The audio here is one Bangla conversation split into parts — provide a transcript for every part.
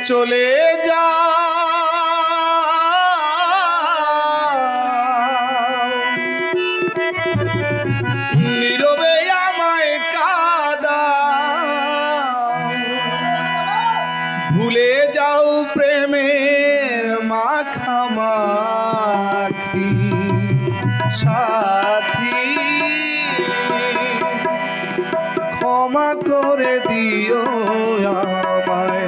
চলে যা নীরবে আমায় কাঁদা ভুলে যাও প্রেমের মাখামাখি সাথী ক্ষমা করে দিও আমায়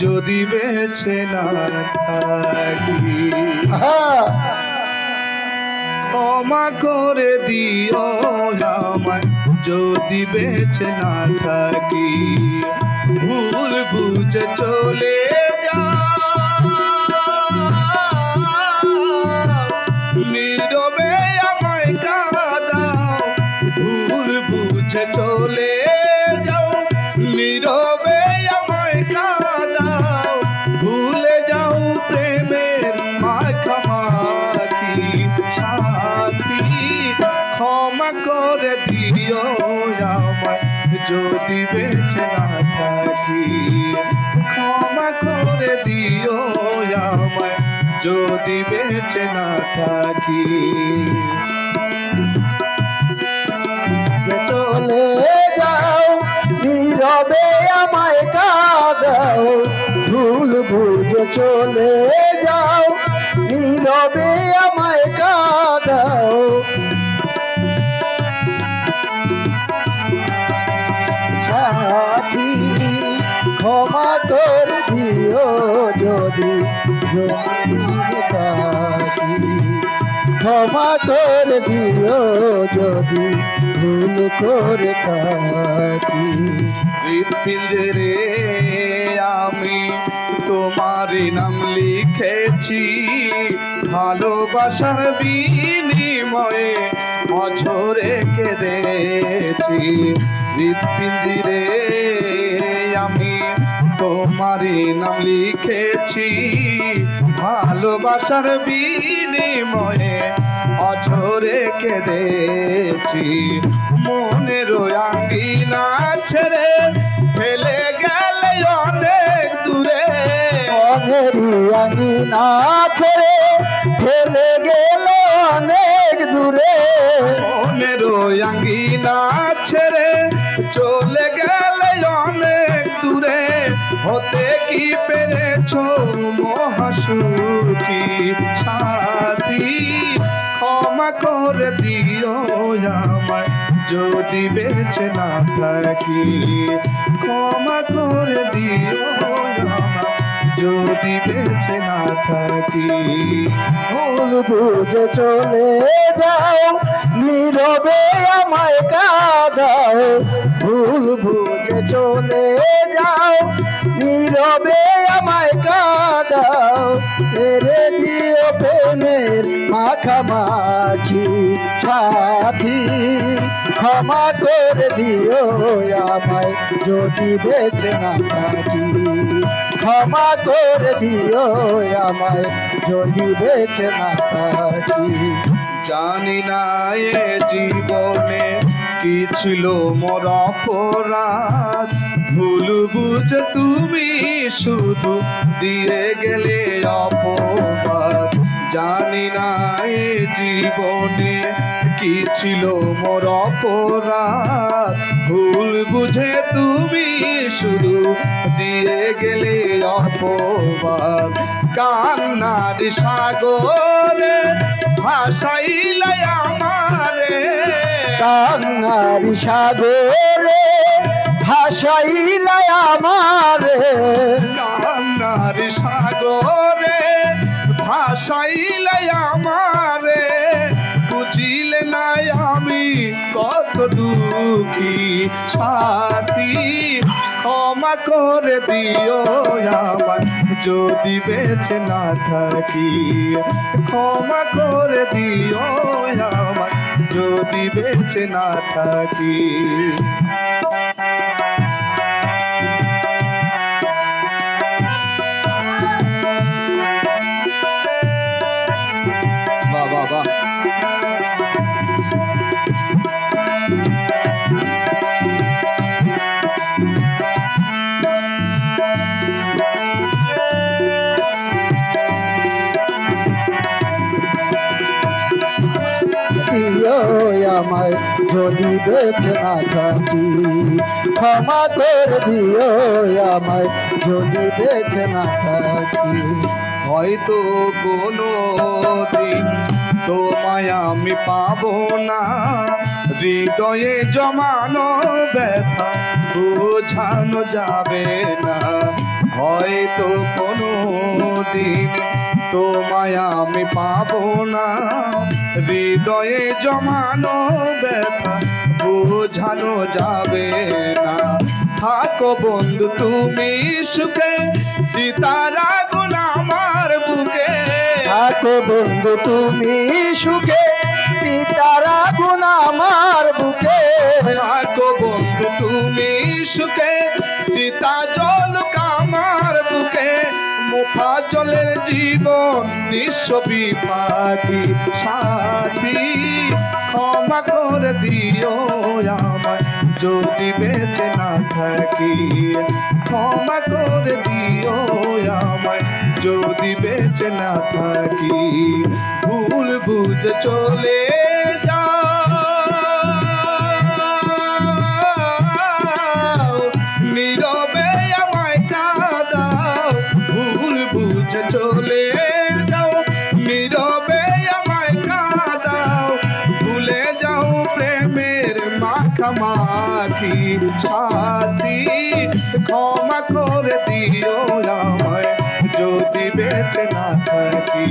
যদি বেঁচে না থাকি ক্ষমা করে দিও আমায় যদি বেঁচে না থাকি ভুল বুঝে চলে যা নীরবে আমায় কাঁদাও ভুল বুঝে চলে যাও নীরবে আমায় কাঁদাও ভুলে যাও প্রেমের মাখামাখি সাথী ক্ষমা করে দিও আমায় যদি বেঁচে না থাকি ক্ষমা করে দিও আমায় যদি বেঁচে না থাকি চলে যাও নীরবে আমায় কাঁদাও ভুল বুঝে চলে যাও নীরবে আমায় কাঁদাও সাথী ক্ষমা করে দিও যদি ক্ষমা করে দিও যদি ভুল করে থাকি হৃৎপিঞ্জরে আমি তোমার নাম লিখেছি ভালোবাসার বিনিময়ে অঝরে কেঁদেছি হৃৎপিঞ্জরে আমি তোমার নাম লিখেছি ভালোবাসার বিনিময়ে অঝরে কেঁদেছি মনের আঙ্গিনা ছেড়ে ফেলে গেলে অনেক দূরে মনেরই আঙ্গিনা ছেড়ে ফেলে গেলে অনেক দূরে মনের আঙ্গিনা ছেড়ে চলে গেলে অনেক দূরে হতে কি পেরেছ মহাসুখী সাথী ক্ষমা করে দিও আমায় যদি বেঁচে না থাকি ক্ষমা করে দিও আমায় যদি বেঁচে না থাকি ভুল বুঝে চলে যাও নীরবে আমায় কাঁদাও ভুল বুঝে চলে যাও নীরবে আমায় কাঁদাও ছেড়ে দিও প্রেমের মাখামাখি সাথী ক্ষমা করে দিও আমায় যদি বেঁচে না থাকি ক্ষমা করে দিও আমায় যদি বেঁচে না থাকি জানি না এ জীবনে কি ছিল মোর অপরাধ ভুল বুঝে তুমি শুধু দিয়ে গেলে অপবাদ জানি না এ জীবনে কি ছিল মোর অপরাধ ভুল বুঝে তুমি শুধু দিয়ে গেলে অপবাদ কান্নার সাগরে ভাসাইলে আমারে কান্নার সাগরে ভাসাইলে আমারে কান্নার সাগরে ভাসাইলে আমারে বুঝিলে নাই আমি কত দুঃখী সাথী ক্ষমা করে দিও আমায় যদি বেঁচে না থাকি ক্ষমা করে দিও আমায় যদি বেঁচে না থাকি দিও আমায় যদি বেঁচে না থাকি, ক্ষমা করে দিও আমায় যদি বেঁচে না থাকি। হয়তো কোনো দিন তোমায় আমি পাবো না, হৃদয়ে জমানো ব্যথা বোঝানো যাবে না। হয়তো কোনো দিন তোমায় আমি পাবো না, হৃদয়ে জমানো ব্যথা বোঝানো যাবে না। থাকো বন্ধু তুমি সুখে, চিতার আগুন আমার বুকে। থাকো বন্ধু তুমি সুখে, পিতার আগুন আমার বুকে। থাকো বন্ধু তুমি সুখে, চিতা জল আমার বুকে। মুখা জলের জীবন নিঃস্ব বিপাকি সাথী, ক্ষমা করে দিও আমায় যদি বেঁচে না থাকি। ক্ষমা করে দিও আমায় যদি বেঁচে না থাকি। ভুল বুঝে চলে যাও, নীরবে আমায় কাঁদাও। ভুল বুঝে চলে যাও, নীরবে আমায় কাঁদাও। ভুলে যাও প্রেমের মাখামাখি সাথী, ক্ষমা করে দিও আমায় যদি বেঁচে না থাকি।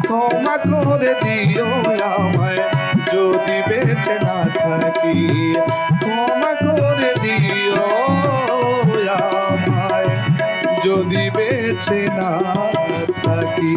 ক্ষমা করে দিও আমায় যদি বেঁচে না থাকি। ক্ষমা করে দিও আমায় যদি বেঁচে না থাকি।